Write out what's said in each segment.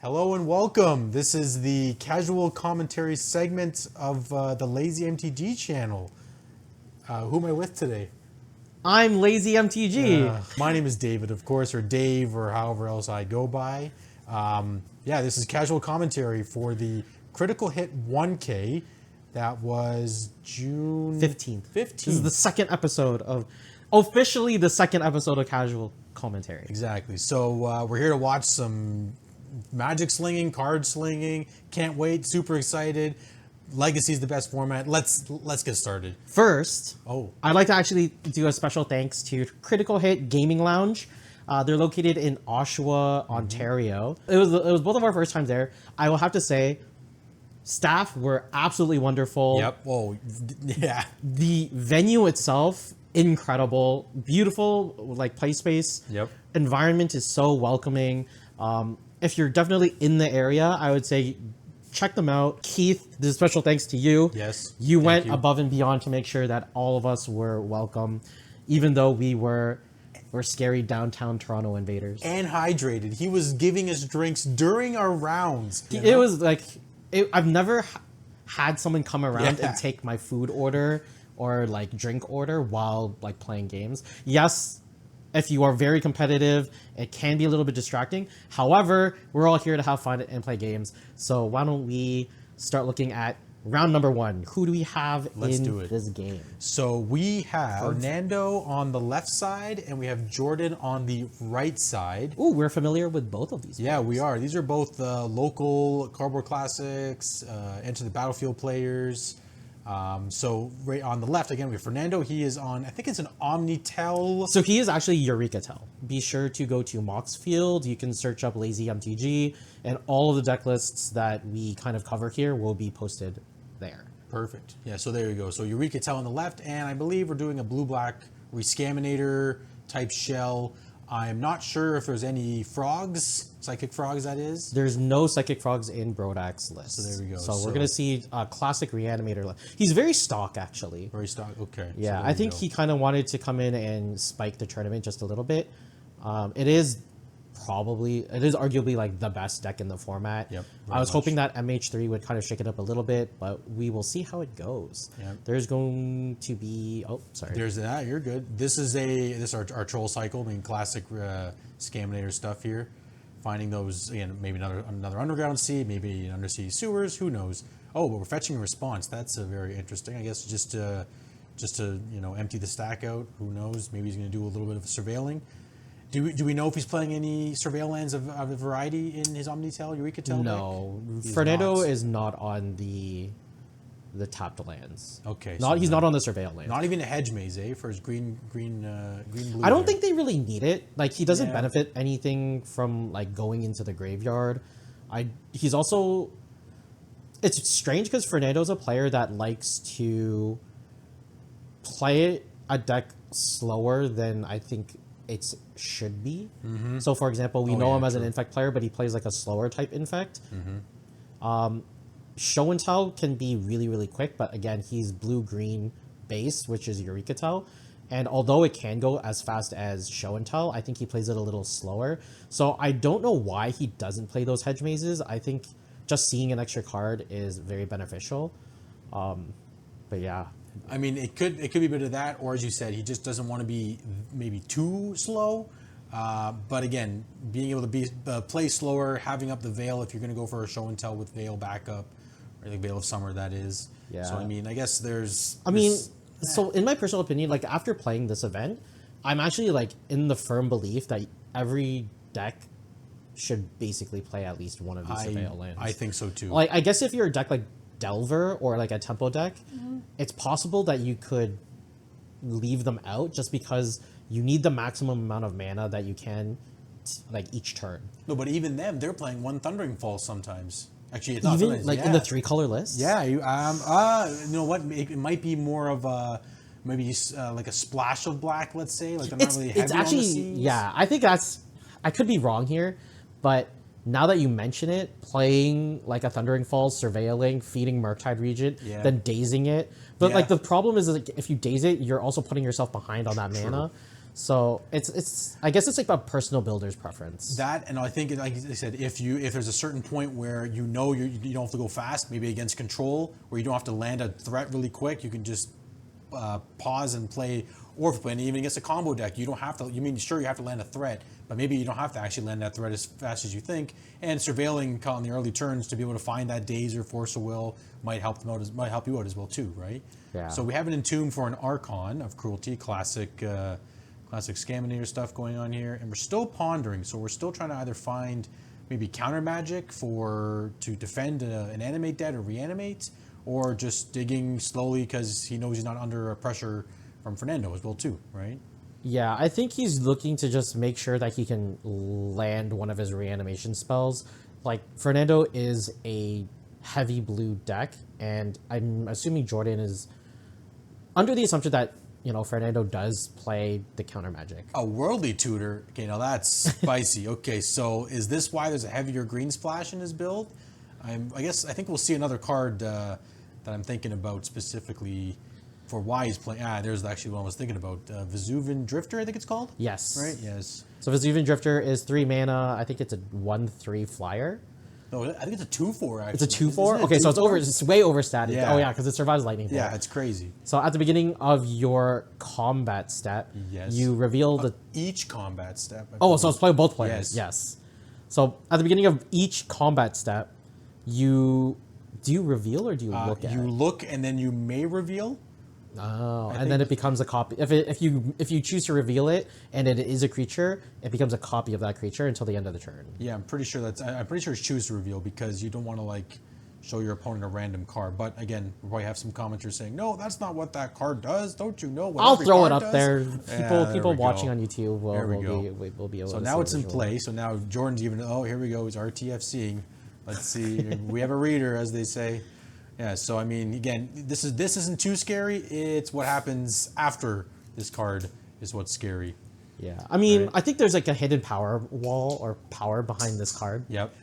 Hello and welcome. This is the casual commentary segment of the Lazy MTG channel. Who am I with today? I'm Lazy MTG. My name is David, of course, or Dave, or however else I go by. This is casual commentary for the Critical Hit 1K. That was June 15th. This is the second episode of, officially the second episode of casual commentary. Exactly. So we're here to watch some magic slinging, card slinging. Can't wait. Super excited. Legacy's the best format. Let's get started. First, I'd like to actually do a special thanks to Critical Hit Gaming Lounge. They're located in Oshawa, Ontario. It was both of our first times there. I will have to say, staff were absolutely wonderful. Yep. Oh, yeah. The venue itself, incredible, beautiful, like play space. Yep. Environment is so welcoming. If you're definitely in the area, I would say check them out. Keith, this is special thanks to you. Yes. You went above and beyond to make sure that all of us were welcome, even though we're scary downtown Toronto invaders. And hydrated. He was giving us drinks during our rounds. It was like, I've never had someone come around and take my food order or like drink order while like playing games. Yes, if you are very competitive, it can be a little bit distracting. However, we're all here to have fun and play games. So why don't we start looking at round number 1. Who do we have in this game? So we have Fernando on the left side, and we have Jordan on the right side. Ooh, we're familiar with both of these. Yeah, we are. These are both local Cardboard Classics, Enter the Battlefield players. So right on the left, again, we have Fernando. He is on, I think it's an Omnitel. So he is actually Eureka. Be sure to go to Moxfield. You can search up Lazy MTG, and all of the deck lists that we kind of cover here will be posted there. Perfect. Yeah, so there you go. So Eureka on the left, and I believe we're doing a blue-black Rescaminator type shell. I'm not sure if there's any frogs, psychic frogs that is. There's no psychic frogs in Brodak's list. So there we go. So we're going to see a classic Reanimator. He's very stock, actually. Very stock, okay. Yeah, so I think he kind of wanted to come in and spike the tournament just a little bit. It is arguably like the best deck in the format. Yep, I was hoping that MH3 would kind of shake it up a little bit, but we will see how it goes. Yep. There's going to be There's that. You're good. This is our troll cycle. I mean, classic Scaminator stuff here. Finding those, again, maybe another underground sea, maybe an undersea sewers. Who knows? Oh, but we're fetching a response. That's very interesting. I guess just to empty the stack out. Who knows? Maybe he's going to do a little bit of surveilling. Do we know if he's playing any surveil lands of a variety in his Omnitel, Eureka deck? No. Fernando is not on the tapped lands. Okay. He's not on the surveil land. Not even a hedge maze, for his green blue. I don't think they really need it. Like, he doesn't benefit anything from like going into the graveyard. He's also, it's strange because Fernando's a player that likes to play a deck slower than I think it should be. Mm-hmm. So for example, we know him as an infect player, but he plays like a slower type infect. Mm-hmm. Show and tell can be really, really quick, but again, he's blue-green base, which is Eureka. And although it can go as fast as show and tell, I think he plays it a little slower. So I don't know why he doesn't play those hedge mazes. I think just seeing an extra card is very beneficial. But yeah. I mean, it could be a bit of that, or as you said, he just doesn't want to be maybe too slow. But again, being able to play slower, having up the Veil if you're going to go for a show and tell with Veil backup, or the Veil of Summer, that is. Yeah. So I mean, I guess so in my personal opinion, like after playing this event, I'm actually like in the firm belief that every deck should basically play at least one of these Veil lands. I think so too. Like, I guess if you're a deck like Delver or like a tempo deck, it's possible that you could leave them out just because you need the maximum amount of mana that you can like each turn. No, but even them, they're playing one Thundering Fall sometimes. Actually, it's not even like in the 3-color list. Yeah, you know what? It might be more of a like a splash of black. Let's say like it's actually I think I could be wrong here, but now that you mention it, playing like a Thundering Falls, surveilling, feeding Murktide Regent, then dazing it. But like the problem is like if you daze it, you're also putting yourself behind on that mana. So it's I guess it's like a personal builder's preference. That, and I think, like I said, if there's a certain point where you don't have to go fast, maybe against control, where you don't have to land a threat really quick, you can just pause and play. Or if playing even against a combo deck, you don't have to. Sure, you have to land a threat, but maybe you don't have to actually land that threat as fast as you think. And surveilling on the early turns to be able to find that daze or force of will might help you out as well too, right? Yeah. So we have an Entomb for an Archon of Cruelty, classic Scaminator stuff going on here, and we're still pondering. So we're still trying to either find maybe counter magic to defend an animate dead or reanimate, or just digging slowly because he knows he's not under pressure from Fernando as well too, right? Yeah, I think he's looking to just make sure that he can land one of his reanimation spells. Like, Fernando is a heavy blue deck, and I'm assuming Jordan is under the assumption that, Fernando does play the counter magic. A Worldly Tutor. Okay, now that's spicy. Okay, so is this why there's a heavier green splash in his build? I think we'll see another card that I'm thinking about specifically for why he's playing. There's actually one I was thinking about. Vesuvian Drifter, I think it's called? Yes. Right? Yes. So Vesuvian Drifter is 3 mana. I think it's a 1/3 flyer. No, I think it's a 2/4 actually. It's a 2/4? Isn't it Okay, so a it's way overstated. Yeah. Oh yeah, because it survives lightning bolt. Yeah, it's crazy. So at the beginning of your combat step, Yes. you reveal the... Each combat step. so it's play both players. Yes. So at the beginning of each combat step, do you reveal or do you look at You it? look and then you may reveal. Oh, and then it becomes a copy. If you choose to reveal it and it is a creature, it becomes a copy of that creature until the end of the turn. Yeah, I'm pretty sure it's choose to reveal because you don't want to show your opponent a random card. But again, we probably have some commenters saying, no, that's not what that card does. Don't you know what I'll every throw it card up does? there. Yeah, People we watching go. on YouTube will be able So to now see it's in visual. play. So now Jordan's even, here we go. He's RTFCing. Let's see. We have a reader, as they say. Yeah, so I mean, again, this isn't too scary. It's what happens after this card is what's scary. Yeah, I mean, Right. I think there's like a hidden power wall or power behind this card. Yep.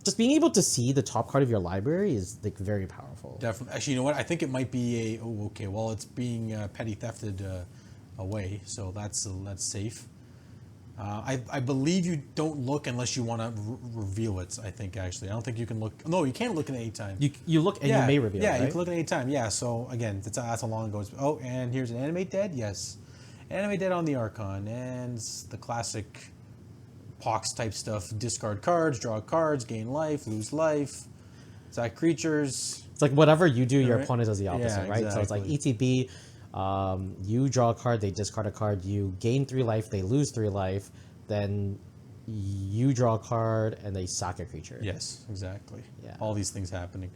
Just being able to see the top card of your library is like very powerful. Definitely. Actually, you know what? I think it might be it's being petty thefted away, so that's safe. I believe you don't look unless you want to reveal it. I think actually, I don't think you can look. No, you can't look at any time. You look and you may reveal. Yeah, right? you can look at any time. Yeah. So again, that's how long it goes. Oh, and here's an animate dead. Yes, animate dead on the Archon, and the classic Pox type stuff. Discard cards, draw cards, gain life, lose life. Attack creatures. It's like whatever you do, your Right. opponent does the opposite, Yeah, right? So it's like exactly. ETB. You draw a card, they discard a card. You gain 3 life, they lose 3 life. Then you draw a card and they sack a creature. Yes, exactly. Yeah. All these things happening.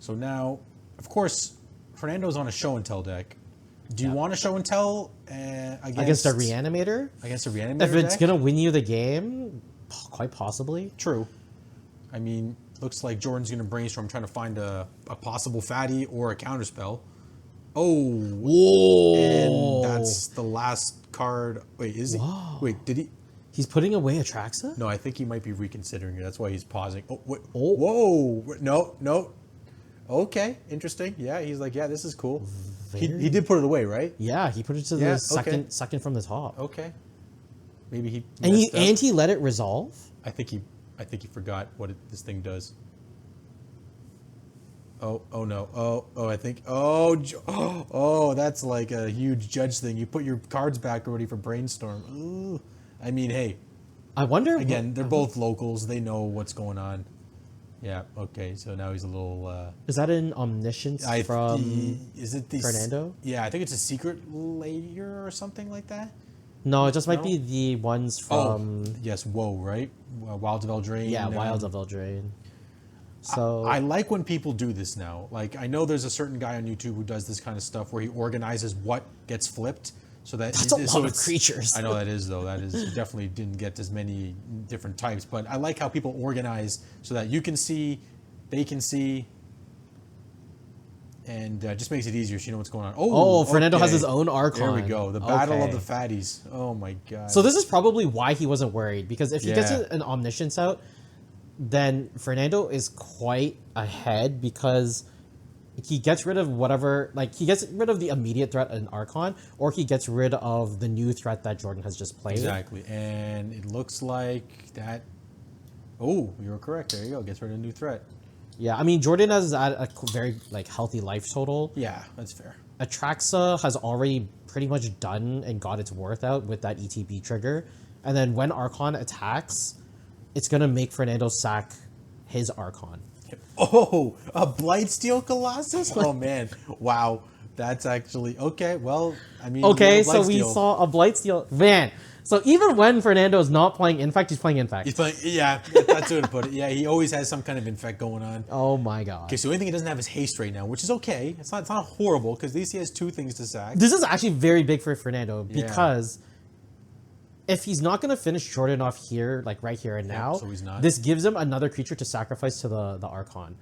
So now, of course, Fernando's on a show and tell deck. Do you want to show and tell Against a reanimator? Against a reanimator If it's deck? gonna win you the game, quite possibly. True. I mean, looks like Jordan's going to brainstorm trying to find a possible fatty or a counterspell. Oh. Whoa! And that's the last card. Wait, is he? Whoa. Wait, did he? He's putting away Atraxa? No, I think he might be reconsidering it. That's why he's pausing. Oh, wait. Oh. Whoa. No. Okay, interesting. Yeah, he's like, yeah, this is cool. He did put it away, right? Yeah, he put it to Yeah, the okay. second from the top. Okay. Maybe he And messed up. he let it resolve? I think he forgot what this thing does. Oh no. Oh, that's like a huge judge thing. You put your cards back already for brainstorm. Ooh. I mean, hey, I wonder again, they're both locals. They know what's going on. Yeah, okay. So now he's a little is that an omniscience from is it the Fernando? Yeah, I think it's a secret layer or something like that. No, it just might No? be the ones from Yes, whoa, right? Wilds of Eldraine. yeah, Wilds of Eldraine. So I like when people do this now. Like, I know there's a certain guy on YouTube who does this kind of stuff where he organizes what gets flipped so that that's a lot of creatures. I know that is though. That is definitely didn't get as many different types, but I like how people organize so that you can see, they can see, and just makes it easier so you know what's going on. Oh, Fernando has okay. his own Archon. There we go. The battle of Okay. the fatties. Oh my god. So this is probably why he wasn't worried, because if he gets Yeah. an omniscience out, then Fernando is quite ahead because he gets rid of whatever, like he gets rid of the immediate threat in Archon, or he gets rid of the new threat that Jordan has just played. Exactly, and it looks like that. Oh, you were correct. There you go. Gets rid of a new threat. Yeah, I mean Jordan has at a very like healthy life total. Yeah, that's fair. Atraxa has already pretty much done and got its worth out with that ETB trigger, and then when Archon attacks, it's gonna make Fernando sack his Archon. Oh, a Blightsteel Colossus? Oh man, wow, that's actually okay. Well, I mean, Okay, yeah, so we Blightsteel. saw a Blightsteel. Man, so even when Fernando is not playing Infect, he's playing Infect. He's playing. Yeah, that's what to put it. Yeah, he always has some kind of infect going on. Oh my god. Okay, so the only thing he doesn't have is haste right now, which is okay. It's not horrible because at least he has 2 things to sack. This is actually very big for Fernando Yeah. because if he's not going to finish Jordan off here, like right here and now, so he's not. this gives him another creature to sacrifice to the Archon.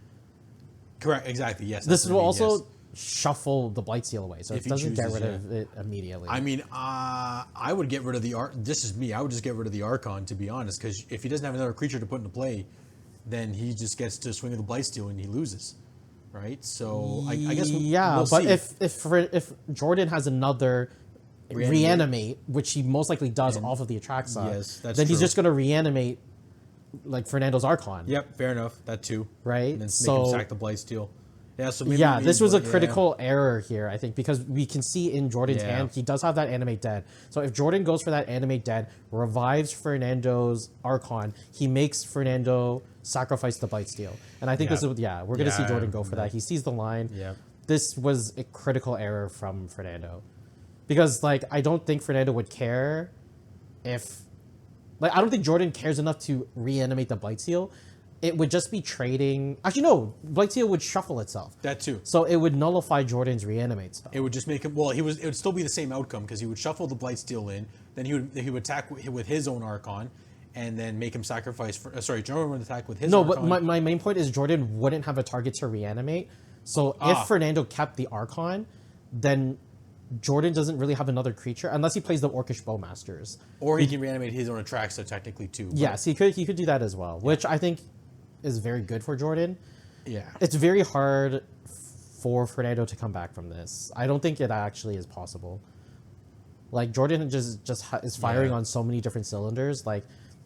Correct. Exactly. Yes. This that's will what I mean, also yes. shuffle the Blightsteel away, so If it he doesn't get chooses, rid yeah. of it immediately. I mean, I would get rid of the This is me. I would just get rid of the Archon, to be honest, because if he doesn't have another creature to put into play, then he just gets to swing with the Blightsteel and he loses, right? So I guess yeah, we'll but see. if Jordan has another reanimate, which he most likely does off of the Atraxa, Yes, that's then he's true. just going to reanimate like Fernando's Archon. Yep, fair enough. That too, Right? And then So- make him sack the Blightsteel. Yeah, so maybe Yeah, this was a yeah. critical error here, I think, because we can see in Jordan's Yeah. hand, he does have that animate dead. So if Jordan goes for that animate dead, revives Fernando's Archon, he makes Fernando sacrifice the Blightsteel. And I think Yeah. this is, we're going to see Yeah, Jordan go for yeah. that. He sees the line. Yeah. This was a critical error from Fernando. Because, like, I don't think Fernando would care if... Like, I don't think Jordan cares enough to reanimate the Blightsteel. It would just be trading... Actually, no. Blightsteel would shuffle itself. That too. So it would nullify Jordan's reanimate stuff. It would just make him. Well, it would still be the same outcome because he would shuffle the Blightsteel in, then he would attack with his own Archon, and then make him sacrifice for. Jordan would attack with his. No, Archon. but my main point is Jordan wouldn't have a target to reanimate. So if Fernando kept the Archon, then Jordan doesn't really have another creature unless he plays the Orcish Bowmasters. Or he can reanimate his own Atraxa technically too. but- Yes, he could do that as well, which I think is very good for Jordan. Yeah. It's very hard for Fernando to come back from this. I don't think it actually is possible. Like Jordan just is firing Yeah. on so many different cylinders. Like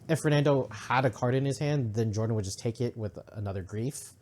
if Fernando had a card in his hand, then Jordan would just take it with another grief.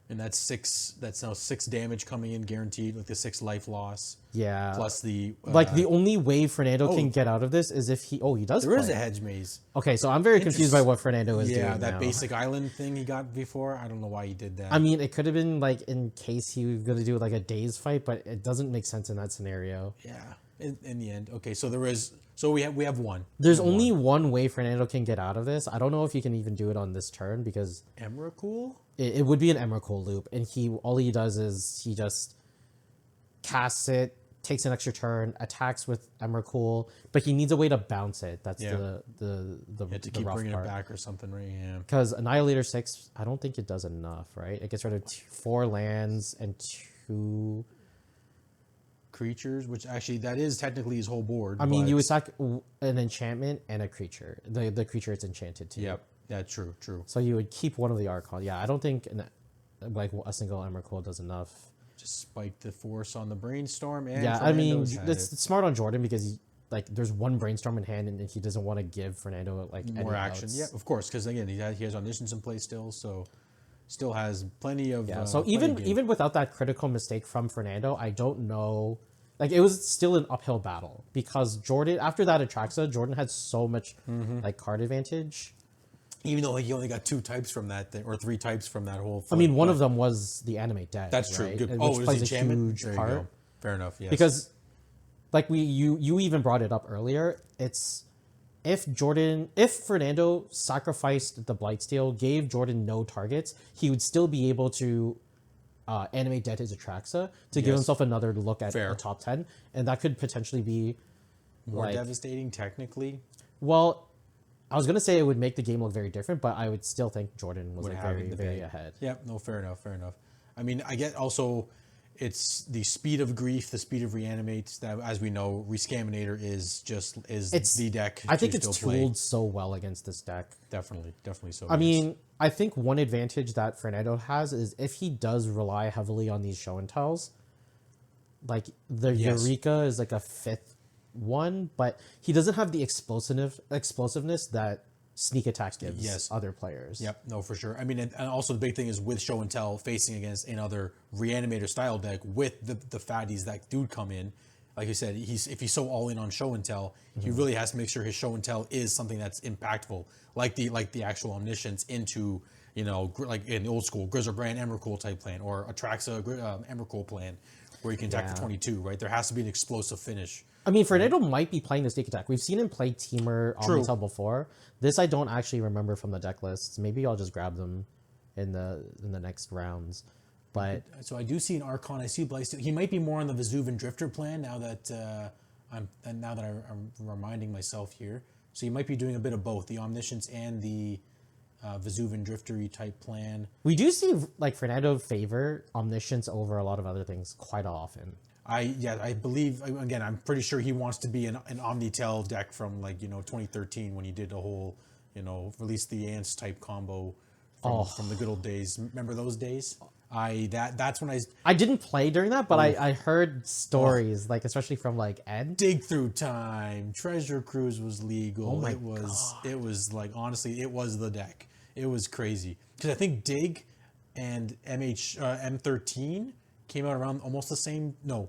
And that's 6. That's now 6 damage coming in guaranteed, like the 6 life loss. Yeah. Plus the. Like the only way Fernando can get out of this is if he he does There play. is a hedge maze. Okay, so I'm very confused by what Fernando is doing. Yeah, that now. basic island thing he got before. I don't know why he did that. I mean, it could have been like in case he was gonna do like a days fight, but it doesn't make sense in that scenario. yeah. In the end, okay. So there is. So we have one. There's only one way Fernando can get out of this. I don't know if he can even do it on this turn because Emrakul. it would be an Emrakul loop, and all he does is he just casts it, takes an extra turn, attacks with Emrakul, but he needs a way to bounce it. That's Yeah. the You have to the keep rough bringing part. it back or something, right? Yeah. Because Annihilator 6, I don't think it does enough, right? It gets rid of 4 lands and 2... Creatures, which actually that is technically his whole board. I mean, but- you attack an enchantment and a creature. The creature it's enchanted to. Yep. Yeah. True. True. So you would keep one of the Archon. Yeah, I don't think like a single Emrakul does enough. Just spike the force on the brainstorm. And Yeah, I mean, Fernando's had it's it. smart on Jordan because there's one brainstorm in hand and he doesn't want to give Fernando like more any action. outs. Yeah, of course, because again he has omniscience in play still, so still has plenty of. Yeah. So plenty of game. even without that critical mistake from Fernando, I don't know. Like it was still an uphill battle because Jordan after that Atraxa, Jordan had so much like card advantage. even though he only got 2 types from that thing, or 3 types from that whole. I mean, one but of them was the animate dead. That's true. right? Good. Which Oh, it was plays the a enchantment. huge There you part. go. Fair enough. Yes. Because like you even brought it up earlier, it's if Fernando sacrificed the Blightsteel, gave Jordan no targets, he would still be able to animate dead his Atraxa to give Yes. himself another look at Fair. the top 10, and that could potentially be more like, devastating technically. well, I was gonna say it would make the game look very different, but I would still think Jordan was Would like have it very in the very bag. ahead. Yep. No. Fair enough. Fair enough. I mean, I get also. it's the speed of grief, the speed of reanimate. That, as we know, Rescaminator is the deck. I think it's still tooled so well against this deck. Definitely so. I mean, I think one advantage that Fernando has is if he does rely heavily on these show and tells, like the Eureka is like a 5th one, but he doesn't have the explosiveness that sneak attack gives other players. Yep, no, for sure. I mean, and also the big thing is with show and tell facing against another reanimator style deck with the fatties that do come in. Like you said, if he's so all in on show and tell, he really has to make sure his show and tell is something that's impactful, like the actual omniscience into, you know, like in the old school Grizzlebrand Emrakul type plan or Atraxa Emrakul plan, where you can attack for 22. Right, there has to be an explosive finish. I mean, Fernando might be playing the sneak attack. We've seen him play Teamer Omnitel before. This I don't actually remember from the deck lists. Maybe I'll just grab them in the next rounds. But so I do see an Archon. I see Blyce. He might be more on the Vesuvian Drifter plan now that I'm reminding myself here. So he might be doing a bit of both, the Omniscience and the Vesuvian Drifter-y type plan. We do see like Fernando favor Omniscience over a lot of other things quite often. I believe, again, I'm pretty sure he wants to be an Omnitel deck from, like, you know, 2013 when he did the whole, you know, release the Ants type combo from the good old days. Remember those days? That's when I didn't play during that, but I heard stories, like especially from like Ed. Dig Through Time, Treasure Cruise was legal. Oh my it was like, honestly, it was the deck. It was crazy because I think Dig and M13 came out around almost the same. No.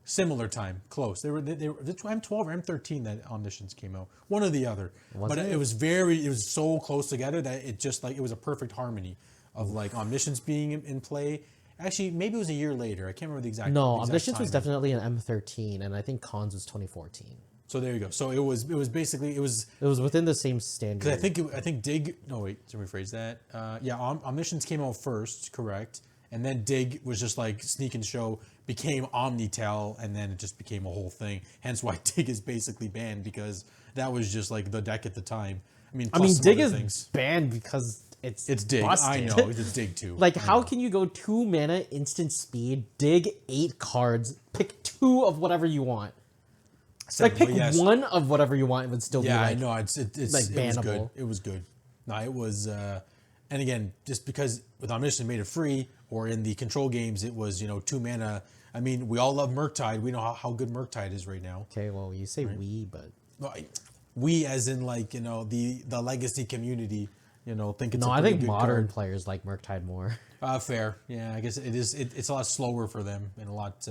Similar time, close. They were M12 or M13 that Omniscience came out. One or the other. It was so close together that it just like it was a perfect harmony of like Omniscience being in play. Actually, maybe it was a year later. I can't remember the exact. No, Omniscience was definitely an M13, and I think Cons was 2014. So there you go. So it was basically it was within the same standard. I think Dig. No wait, to rephrase that. Omniscience came out first, correct? And then Dig was just like sneak and show, became Omnitel, and then it just became a whole thing. Hence why Dig is basically banned, because that was just like the deck at the time. I mean, Dig is banned because it's Dig. Busted. I know, it's Dig too. Like, how can you go 2 mana, instant speed, Dig 8 cards, pick 2 of whatever you want? Like, pick one of whatever you want, it would still be like, I know, it's like bannable. It was good. No, it was, and again, just because with Omniscience made it free, or in the control games, it was, you know, 2 mana. I mean, we all love Murktide. We know how good Murktide is right now. Okay, well, you say we, but... No, we as in, like, you know, the legacy community, you know, think it's I think modern players like Murktide more. Fair. Yeah, I guess it is. It's a lot slower for them and a lot...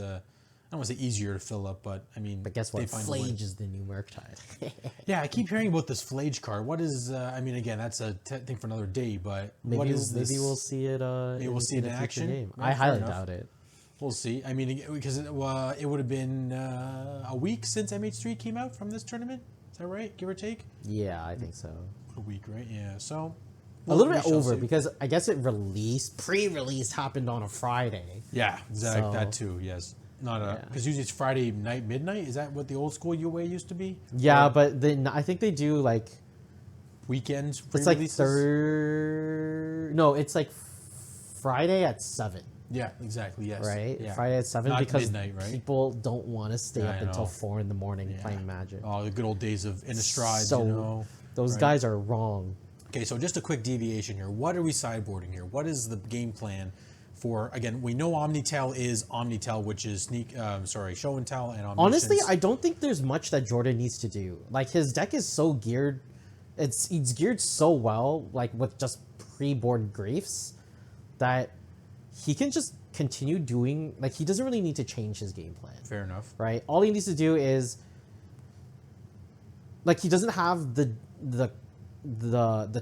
I don't want to say easier to fill up, but I mean... But guess what? Flage is the new Murktide. Yeah, I keep hearing about this Flage card. What is... I mean, again, that's a thing for another day, but what is this? Maybe we'll see it maybe we'll see it in action. Game. I highly doubt it. We'll see. I mean, because it would have been a week since MH3 came out from this tournament. Is that right? Give or take? Yeah, I think so. A week, right? Yeah, so... A little bit over, because I guess it pre-release happened on a Friday. Yeah, exactly. So, that too, yes. Because usually it's Friday night, midnight. Is that what the old school UA used to be? Yeah, but then I think they do like weekends. It's like No, it's like Friday at 7. Yeah, exactly. Yes. Right. Yeah. Friday at 7 because midnight, right? people don't want to stay up until 4 in the morning playing Magic. Oh, the good old days of Innistrad. So you know, those guys are wrong. Okay, so just a quick deviation here. What are we sideboarding here? What is the game plan? For, again, we know Omnitel is Omnitel, which is show and tell and Omniscience. Honestly, I don't think there's much that Jordan needs to do. Like, his deck is so geared, he's geared so well, like with just pre-board griefs, that he can just continue doing, like, he doesn't really need to change his game plan. Fair enough. Right? All he needs to do is, like, he doesn't have the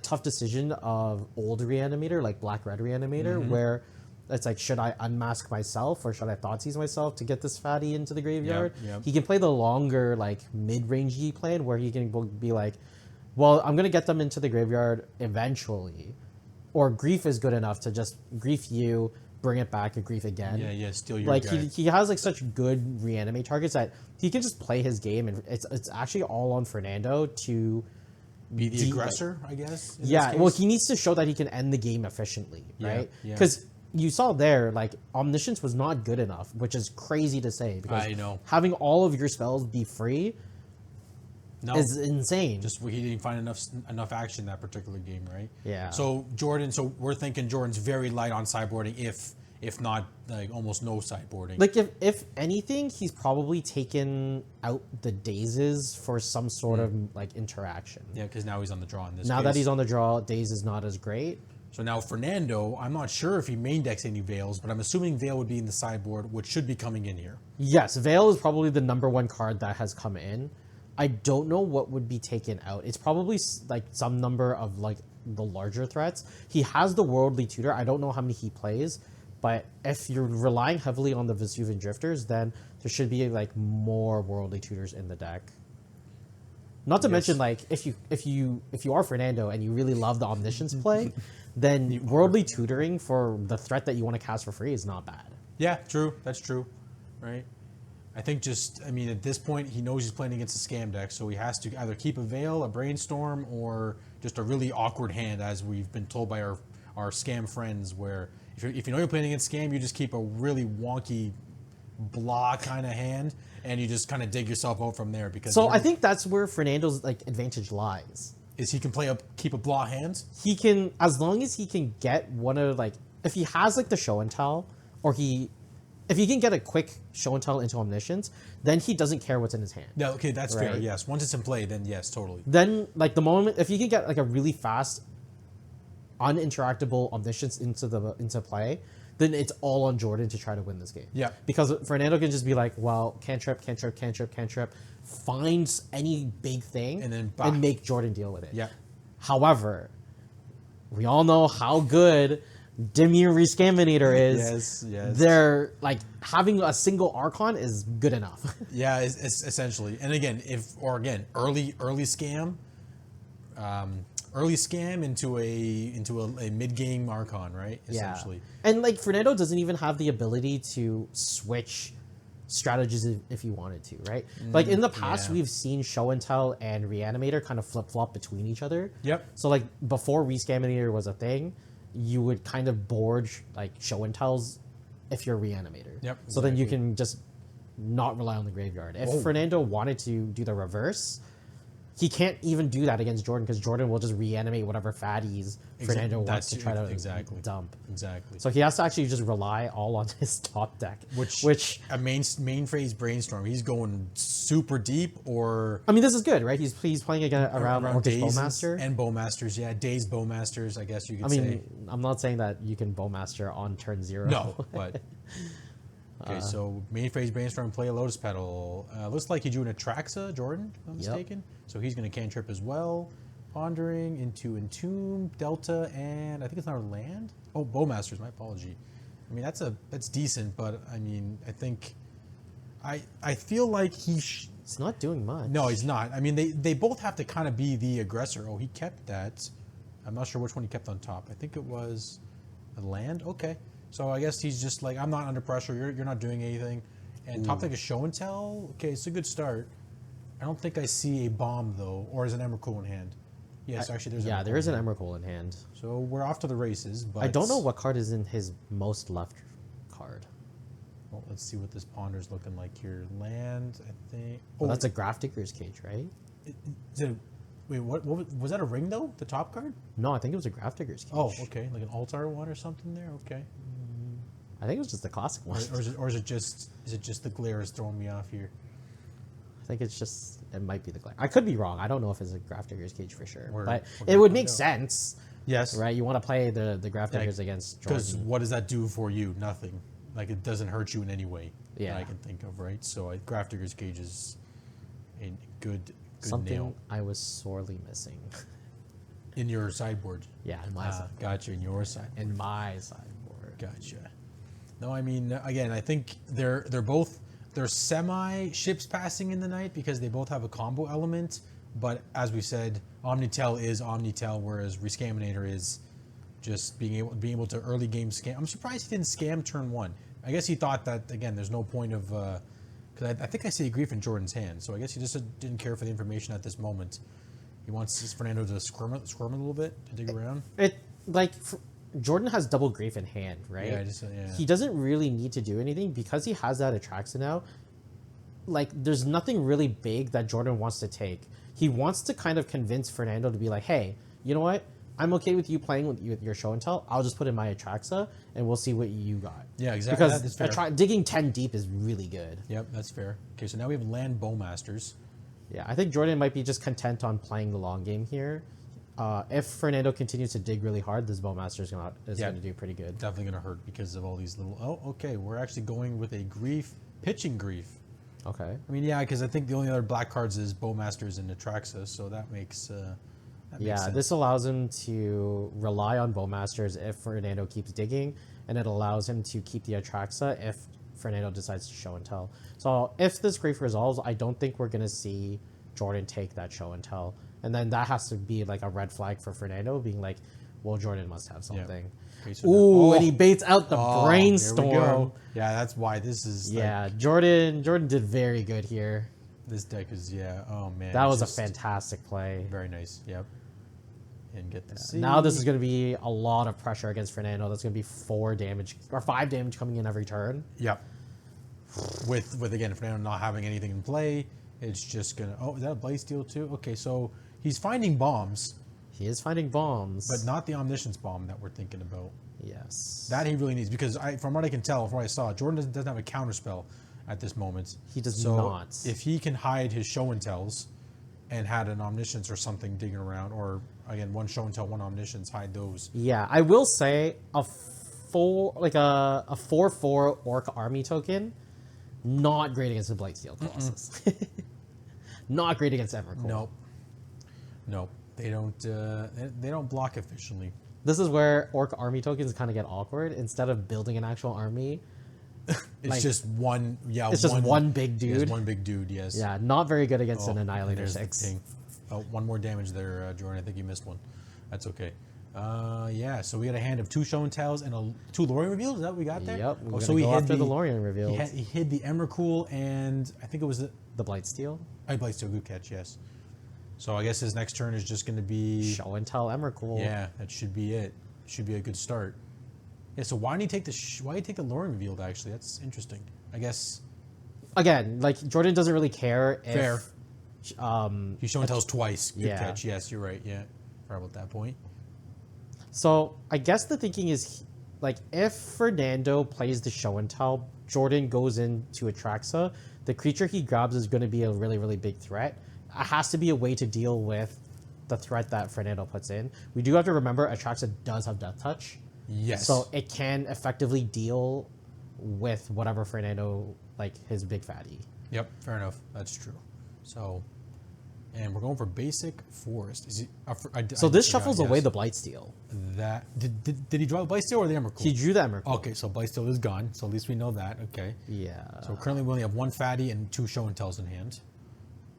tough decision of old Reanimator, like Black-Red Reanimator, where it's like, should I unmask myself or should I Thoughtseize myself to get this fatty into the graveyard? Yep. He can play the longer, like, mid-rangey plan where he can be like, well, I'm going to get them into the graveyard eventually. Or Grief is good enough to just Grief you, bring it back, and Grief again. Yeah, steal your like, guy. He has, like, such good reanimate targets that he can just play his game, and it's actually all on Fernando to... be the aggressor, I guess? Yeah, well, he needs to show that he can end the game efficiently, right? Yeah. Because you saw there, like, Omniscience was not good enough, which is crazy to say, because I know. having all of your spells be free is insane. Just he didn't find enough action that particular game, right? Yeah. So we're thinking Jordan's very light on sideboarding, if not like almost no sideboarding. Like, if anything, he's probably taken out the dazes for some sort of like interaction. Yeah, because now he's on the draw in this Now case. that he's on the draw, daze is not as great. So now Fernando, I'm not sure if he main decks any Veils, but I'm assuming Veil would be in the sideboard, which should be coming in here. Yes, Veil is probably the #1 card that has come in. I don't know what would be taken out. It's probably like some number of like the larger threats. He has the Worldly Tutor. I don't know how many he plays, but if you're relying heavily on the Vesuvian Drifters, then there should be like more Worldly Tutors in the deck. Not to mention, like, if you are Fernando and you really love the Omniscience play, then Worldly Tutoring for the threat that you want to cast for free is not bad. Yeah, true. That's true, right? I think at this point, he knows he's playing against a scam deck, so he has to either keep a Veil, a Brainstorm, or just a really awkward hand, as we've been told by our scam friends, where if you know you're playing against scam, you just keep a really wonky blah kind of hand, and you just kind of dig yourself out from there. Because So I think that's where Fernando's like advantage lies. is he can keep a blah hand. He can, as long as he can get one of like, if he has like the show and tell, or if he can get a quick show and tell into Omniscience, then he doesn't care what's in his hand. No, okay, that's fair. Right. Yes, once it's in play, then yes, totally. Then like the moment, if he can get like a really fast, uninteractable Omniscience into play, then it's all on Jordan to try to win this game. Yeah. Because Fernando can just be like, well, cantrip, finds any big thing, And then and make Jordan deal with it. Yeah. However, we all know how good Dimir Rescaminator is. Yes. They're like, having a single Archon is good enough. Yeah, it's essentially. And again, early scam, into a mid game Archon, right? Essentially. Yeah. And like Fernando doesn't even have the ability to switch strategies if he wanted to, right? Like in the past, yeah. we've seen Show and Tell and Reanimator kind of flip flop between each other. Yep. So like before Rescaminator was a thing, you would kind of board like Show and Tells if you're Reanimator. Yep, So then you exactly. can just not rely on the graveyard. If Fernando wanted to do the reverse, he can't even do that against Jordan, because Jordan will just reanimate whatever fatties Fernando wants to try to dump. Exactly. So he has to actually just rely all on his top deck. Which a main phase Brainstorm, he's going super deep, or I mean, this is good, right? He's playing again around Orcish Daze Bowmaster. and Bowmasters. Yeah, Daze Bowmasters, I guess you could I say. mean, I'm not saying that you can Bowmaster on turn 0. No, but okay. So main phase Brainstorm, play a Lotus Petal. Looks like he drew an Atraxa, Jordan, if I'm mistaken. So he's going to cantrip as well. Pondering into Entomb, Delta, and I think it's another land. Oh, Bowmasters. My apology. I mean, that's decent, but I mean, I think I feel like He's not doing much. No, he's not. I mean, they both have to kind of be the aggressor. Oh, he kept that. I'm not sure which one he kept on top. I think it was a land. Okay. So I guess he's just like, I'm not under pressure. You're not doing anything. And top deck is Show and Tell. Okay, it's a good start. I don't think I see a bomb, though. Or is an Emrakul in hand? Yes, actually, there's Yeah, there is an Emrakul in hand. So we're off to the races. But I don't know what card is in his most left card. Well, let's see what this ponder's looking like here. Land, I think. Oh, that's a Graph Digger's Cage, right? Wait, what was that a ring, though? The top card? No, I think it was a Graph Digger's Cage. Oh, okay. Like an Altar one or something there? Okay. I think it was just the classic one. Or is it just the glare is throwing me off here? I think it might be the glare. I could be wrong. I don't know if it's a Graph Digger's Cage for sure. We're But it gonna would find make out. sense, Yes. right? You want to play the Graph Diggers against Because Jordan. what does that do for you? Nothing. Like, it doesn't hurt you in any way Yeah. that I can think of, right? So Graph Digger's Cage is a good Something nail I was sorely missing. in your sideboard. Yeah, in my sideboard. Gotcha, in your sideboard. In my sideboard. Gotcha. No, I mean, again, I think they're semi ships passing in the night because they both have a combo element. But as we said, Omnitel is Omnitel, whereas Rescaminator is just being able to early game scam. I'm surprised he didn't scam turn 1. I guess he thought that, again, there's no point of because I think I see a Grief in Jordan's hand, so I guess he just didn't care for the information at this moment. He wants Fernando to squirm a little bit to dig around. It like Jordan has double grief in hand, right? Yeah. He doesn't really need to do anything because he has that Atraxa now. Like, there's nothing really big that Jordan wants to take. He wants to kind of convince Fernando to be like, hey, you know what? I'm okay with you playing with your show and tell. I'll just put in my Atraxa and we'll see what you got. Yeah, exactly. Because digging 10 deep is really good. Yep, that's fair. Okay, so now we have land Bowmasters. Yeah, I think Jordan might be just content on playing the long game here. If Fernando continues to dig really hard, this Bowmaster is going to do pretty good. Definitely going to hurt because of all these little... Oh, okay, we're actually going with a grief, pitching grief. Okay. I mean, yeah, because I think the only other black cards is Bowmasters and Atraxa, so that makes sense. This allows him to rely on Bowmasters if Fernando keeps digging, and it allows him to keep the Atraxa if Fernando decides to show and tell. So if this grief resolves, I don't think we're going to see Jordan take that show and tell. And then that has to be like a red flag for Fernando, being like, well, Jordan must have something. Yeah. Okay, so ooh, and he baits out the brainstorm. Yeah, that's why this is... Yeah, like, Jordan did very good here. This deck is, oh man. That was a fantastic play. Very nice, yep. And get the C. Now this is going to be a lot of pressure against Fernando. That's going to be 4 damage, or 5 damage coming in every turn. Yep. With again, Fernando not having anything in play, it's just going to... Oh, is that a Blightsteel too? Okay, so he's finding bombs. He is finding bombs. But not the Omniscience Bomb that we're thinking about. Yes. That he really needs, because from what I can tell, from what I saw, Jordan doesn't have a counterspell at this moment. He does not. If he can hide his show and tells and had an Omniscience or something digging around, or again, one show and tell, one Omniscience, hide those. Yeah, I will say a 4/4 Orc army token, not great against the Blightsteel Colossus. Not great against Emrakul. Nope. They don't block efficiently. This is where Orc army tokens kind of get awkward. Instead of building an actual army, it's just one. Yeah, it's just one big dude. Yes, one big dude. Yes. Yeah, not very good against an Annihilator 6. Oh, one more damage there, Jordan. I think you missed one. That's okay. Yeah. So we got a hand of 2 show and tells and 2 Lorien reveals. Is that what we got there? Yep. So we hid the Lorien reveals. He hid the Emrakul and I think it was the Blightsteel. Blightsteel. Good catch. Yes. So I guess his next turn is just going to be... Show and tell Emrakul. Yeah, that should be it. Should be a good start. Yeah, so why didn't he take why did he take the Lorien revealed, actually? That's interesting. I guess... Again, like, Jordan doesn't really care if... Fair. He show and tells twice. Good catch. Yes, you're right. Yeah. Forgot about that point. So I guess the thinking is, like, if Fernando plays the show and tell, Jordan goes into Atraxa, the creature he grabs is going to be a really, really big threat. It has to be a way to deal with the threat that Fernando puts in. We do have to remember Atraxa does have Death Touch. Yes. So it can effectively deal with whatever Fernando, like, his big fatty. Yep, fair enough. That's true. So, and we're going for basic forest. Is he? So this shuffles away the Blightsteel. That did he draw the Blightsteel or the Emrakul? He drew the Emrakul. Okay, so Blightsteel is gone. So at least we know that. Okay. Yeah. So currently we only have 1 fatty and 2 show and tells in hand.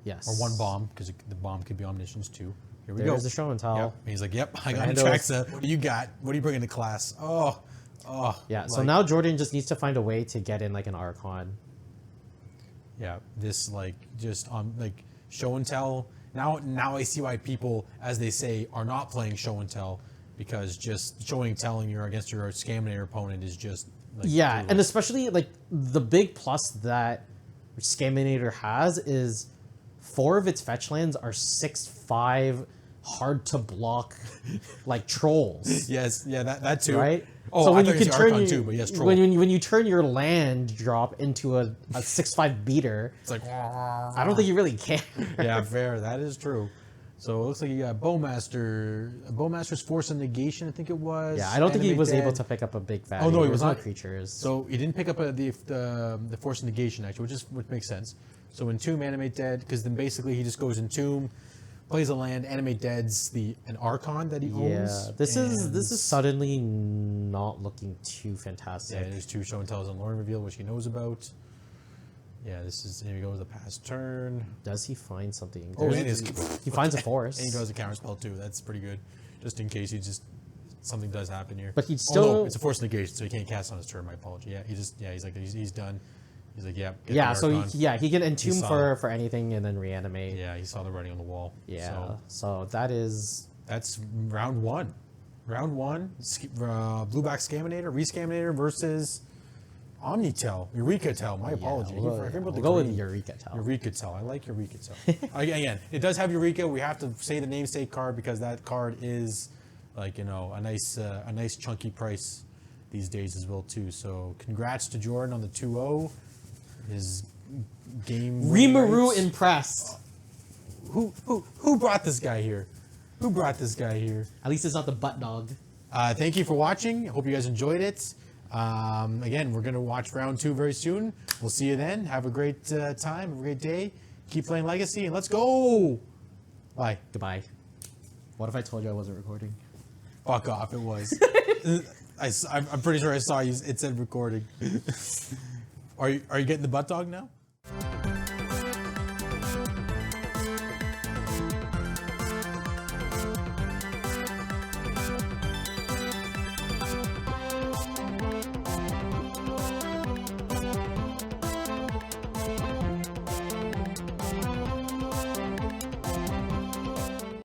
Yes. Or 1 bomb, because the bomb could be Omniscience too. Here we go. There's the show and tell. Yep. And he's like, yep, I got Atraxa. What do you got? What are you bringing to class? Oh. Yeah, so now Jordan just needs to find a way to get in, like, an Archon. Yeah, this, like, just on, like, show and tell. Now I see why people, as they say, are not playing show and tell, because just showing and telling you're against your Rescaminator opponent is just, like, yeah, and especially, like, the big plus that Rescaminator has is 4 of its fetch lands are 6/5 hard to block, like, trolls. Yes, yeah, that too. Right? Oh, so when I you can turn Archon too, but yes, troll. when you turn your land drop into a 6/5 beater, it's like, I don't think you really care. Yeah, fair. That is true. So it looks like you got Bowmaster's Force and Negation, I think it was. Yeah, I don't think he was able Dead. to pick up a big fat. Oh no, he was not creatures. So he didn't pick up the Force and Negation actually, which makes sense. So Entomb, Animate Dead, because then basically he just goes Entomb, plays a land, Animate Dead's an Archon that he owns. Yeah, this is suddenly not looking too fantastic. Yeah, there's 2 show and tells and Lorien reveal, which he knows about. Yeah, here we go with the past turn. Does he find something? Oh, and he finds a force. And he draws a counter spell too. That's pretty good, just in case something does happen here. But he'd still. Oh, no, it's a force negation, so he can't cast on his turn. My apology. Yeah, he's done. He's like, yeah. Yeah, so he can entomb for anything and then reanimate. Yeah, he saw the writing on the wall. Yeah, so that's round 1. Round 1, Blueback Rescaminator versus Eureka. My apology. We'll I forget about the go with green. Eureka. Eureka. I like Eureka. Again, it does have Eureka. We have to say the namesake card because that card is like, you know, a nice chunky price these days as well too. So congrats to Jordan on the 2-0. His game. Rimuru impressed. Who brought this guy here? At least it's not the butt dog. Thank you for watching. I hope you guys enjoyed it. Again, we're going to watch round 2 very soon. We'll see you then. Have a great time. Have a great day. Keep playing Legacy, and let's go. Bye. Goodbye. What if I told you I wasn't recording? Fuck off. It was. I'm pretty sure I saw you. It said recording. Are you getting the butt dog now?